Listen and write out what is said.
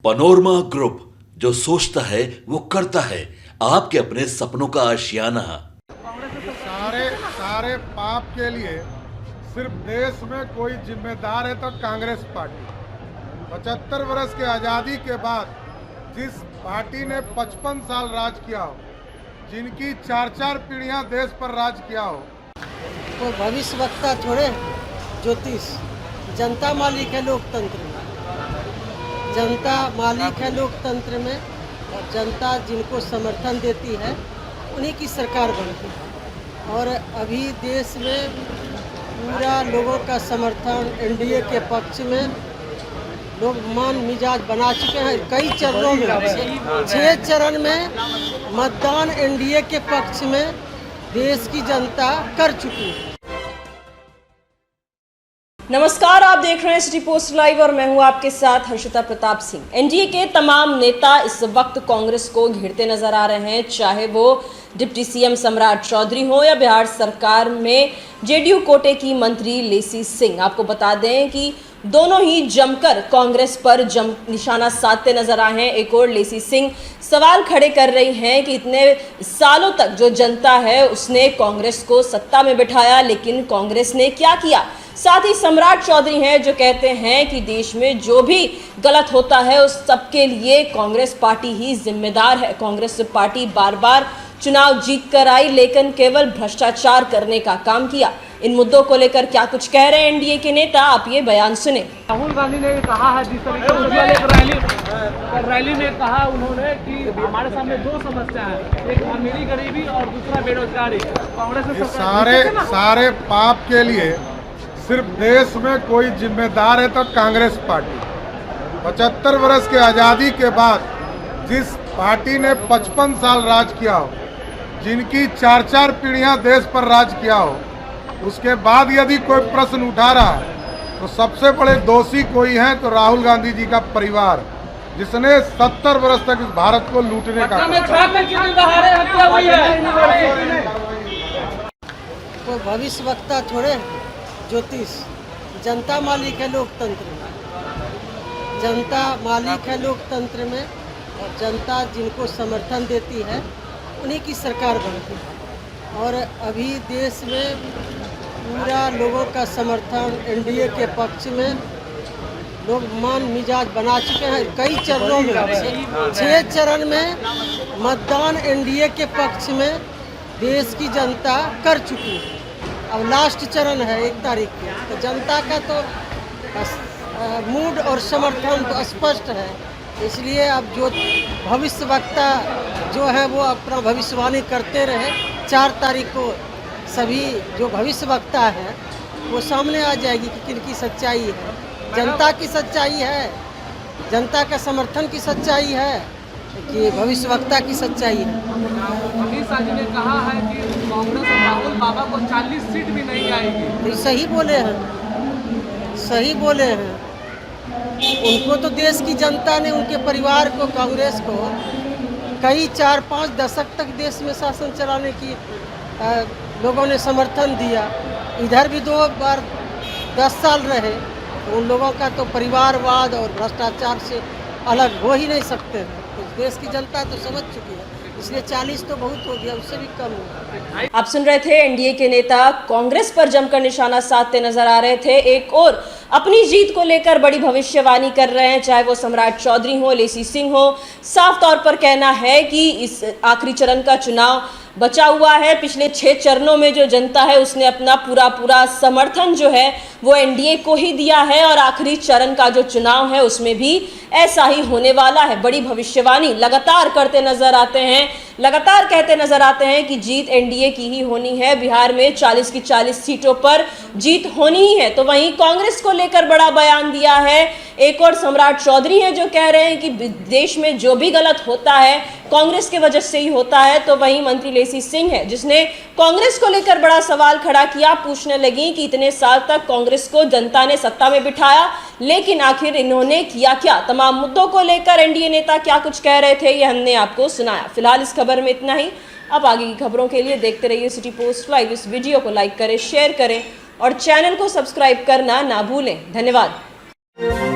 Panorama group, जो सोचता है वो करता है। आपके अपने सपनों का आशियाना। सारे पाप के लिए सिर्फ देश में कोई जिम्मेदार है तो कांग्रेस पार्टी। 75 वर्ष के आज़ादी के बाद जिस पार्टी ने 55 साल राज किया हो, जिनकी 4-4 पीढ़ियां देश पर राज किया हो, वो भविष्य वक्ता थोड़े ज्योतिष। जनता मालिक है लोकतंत्र में, जनता मालिक है लोकतंत्र में, और जनता जिनको समर्थन देती है उन्हीं की सरकार बनती है। और अभी देश में पूरा लोगों का समर्थन एनडीए के पक्ष में, लोग मन मिजाज बना चुके हैं। कई चरणों में 6 चरण में मतदान एनडीए के पक्ष में देश की जनता कर चुकी है। नमस्कार, आप देख रहे हैं सिटी पोस्ट लाइव और मैं हूं आपके साथ हर्षिता प्रताप सिंह। एनडीए के तमाम नेता इस वक्त कांग्रेस को घेरते नजर आ रहे हैं, चाहे वो डिप्टी सीएम सम्राट चौधरी हो या बिहार सरकार में जेडीयू कोटे की मंत्री लेसी सिंह। आपको बता दें कि दोनों ही जमकर कांग्रेस पर निशाना साधते नजर आए हैं। एक और लेसी सिंह सवाल खड़े कर रही हैं कि इतने सालों तक जो जनता है उसने कांग्रेस को सत्ता में बिठाया, लेकिन कांग्रेस ने क्या किया। साथ ही सम्राट चौधरी हैं जो कहते हैं कि देश में जो भी गलत होता है उस सब के लिए कांग्रेस पार्टी ही जिम्मेदार है। कांग्रेस पार्टी बार बार चुनाव जीत कर आई, लेकिन केवल भ्रष्टाचार करने का काम किया। इन मुद्दों को लेकर क्या कुछ कह रहे हैं एनडीए के नेता, आप ये बयान सुने। राहुल गांधी ने कहा है, जिस तरीके रैली में कहा उन्होंने कि हमारे सामने 2 समस्या है, एक अमीरी गरीबी और दूसरा बेरोजगारी। कांग्रेस सारे पाप के लिए सिर्फ देश में कोई जिम्मेदार है तो कांग्रेस पार्टी। 75 वर्ष के आज़ादी के बाद जिस पार्टी ने 55 साल राज किया हो, जिनकी 4-4 पीढ़ियां देश पर राज किया हो, उसके बाद यदि कोई प्रश्न उठा रहा है तो सबसे बड़े दोषी कोई हैं तो राहुल गांधी जी का परिवार, जिसने 70 वर्ष तक इस भारत को लूटने का वो भविष्य वक्ता थोड़े ज्योतिष। जनता मालिक है लोकतंत्र में, जनता मालिक है लोकतंत्र में, और जनता जिनको समर्थन देती है उन्हीं की सरकार बनती है। और अभी देश में पूरा लोगों का समर्थन एनडीए के पक्ष में, लोग मन मिजाज बना चुके हैं। कई चरणों में 6 चरण में मतदान एनडीए के पक्ष में देश की जनता कर चुकी है। अब लास्ट चरण है 1 तारीख को, तो जनता का तो मूड और समर्थन तो स्पष्ट है। इसलिए अब जो भविष्य वक्ता जो है वो अपना भविष्यवाणी करते रहे। 4 तारीख को सभी जो भविष्य वक्ता है वो सामने आ जाएगी कि किनकी सच्चाई है। जनता की सच्चाई है, जनता का समर्थन की सच्चाई है कि भविष्य वक्ता की सच्चाई है। अमित शाह जी ने कहा है कि कांग्रेस और राहुल बाबा को 40 सीट भी नहीं आएगी। तो सही बोले हैं, सही बोले हैं। उनको तो देश की जनता ने, उनके परिवार को, कांग्रेस को कई 4-5 दशक तक देश में शासन चलाने की लोगों ने समर्थन दिया। इधर भी 2 बार 10 साल रहे, तो उन लोगों का तो परिवारवाद और भ्रष्टाचार से अलग हो ही नहीं सकते हैं। तो देश की जनता तो समझ चुकी है, इसलिए 40 तो बहुत हो गया, उससे भी कम हो। आप सुन रहे थे एनडीए के नेता कांग्रेस पर जमकर निशाना साधते नजर आ रहे थे। एक और अपनी जीत को लेकर बड़ी भविष्यवाणी कर रहे हैं, चाहे वो सम्राट चौधरी हो, लेसी सिंह हो। साफ तौर पर कहना है कि इस आखिरी चरण का चुनाव बचा हुआ है। पिछले 6 चरणों में जो जनता है उसने अपना पूरा समर्थन जो है वो एनडीए को ही दिया है, और आखिरी चरण का जो चुनाव है उसमें भी ऐसा ही होने वाला है। बड़ी भविष्यवाणी लगातार करते नजर आते हैं, लगातार कहते नजर आते हैं कि जीत एनडीए की ही होनी है। बिहार में 40 की 40 सीटों पर जीत होनी ही है। तो वहीं कांग्रेस को लेकर बड़ा बयान दिया है एक और सम्राट चौधरी हैं जो कह रहे हैं कि देश में जो भी गलत होता है कांग्रेस की वजह से ही होता है। तो वहीं मंत्री लेसी सिंह है जिसने कांग्रेस को लेकर बड़ा सवाल खड़ा किया। पूछने लगी कि इतने साल तक कांग्रेस को जनता ने सत्ता में बिठाया, लेकिन आखिर इन्होंने किया क्या। तमाम मुद्दों को लेकर एनडीए नेता क्या कुछ कह रहे थे ये हमने आपको सुनाया। फिलहाल इस खबर में इतना ही। अब आगे की खबरों के लिए देखते रहिए सिटी पोस्ट लाइव। इस वीडियो को लाइक करें, शेयर करें और चैनल को सब्सक्राइब करना ना भूलें। धन्यवाद।